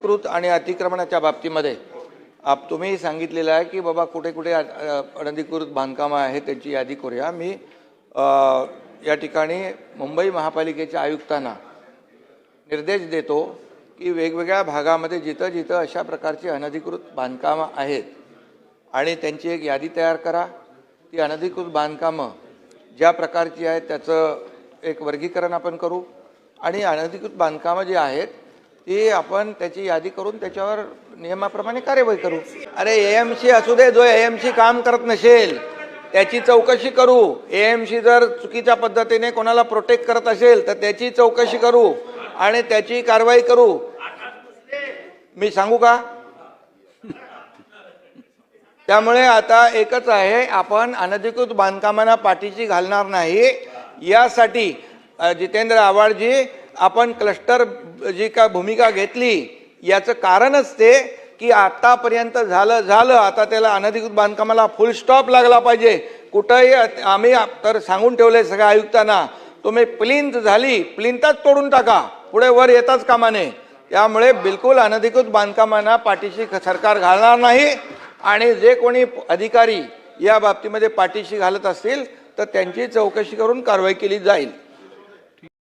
अनधिकृत आणि अतिक्रमणाच्या बाबतीमध्ये तुम्ही सांगितलेलं आहे की बाबा कुठे कुठे अनधिकृत बांधकामं आहेत त्याची यादी करूया। मी या ठिकाणी मुंबई महापालिकेच्या आयुक्तांना निर्देश देतो की वेगवेगळ्या भागामध्ये जिथं जिथं अशा प्रकारची अनधिकृत बांधकामं आहेत आणि त्यांची एक यादी तयार करा। ती अनधिकृत बांधकामं ज्या प्रकारची आहेत त्याचं एक वर्गीकरण आपण करू आणि अनधिकृत बांधकामं जी आहेत ती आपण त्याची यादी करून त्याच्यावर नियमाप्रमाणे कार्यवाही करू। अरे एएमसी असू दे, जो एएमसी काम करत नसेल त्याची चौकशी करू। एएमसी जर चुकीच्या पद्धतीने कोणाला प्रोटेक्ट करत असेल तर त्याची चौकशी करू आणि त्याची कारवाई करू। मी सांगू का? त्यामुळे आता एकच आहे, आपण अनधिकृत बांधकामांना पाठीशी घालणार नाही। यासाठी जितेंद्र आव्हाडजी आपण क्लस्टर जी का भूमिका घेतली याचं कारणच ते की आतापर्यंत झालं आता त्याला अनधिकृत बांधकामाला फुल स्टॉप लागला पाहिजे। कुठेही आम्ही तर सांगून ठेवले सगळ्या आयुक्तांना, तुम्ही प्लिंथ झाली प्लिंथच तोडून टाका, पुढे वर येताच कामा नये। त्यामुळे बिलकुल अनधिकृत बांधकामांना पाठीशी सरकार घालणार नाही आणि जे कोणी अधिकारी या बाबतीमध्ये पाठीशी घालत असतील तर त्यांची चौकशी करून कारवाई केली जाईल।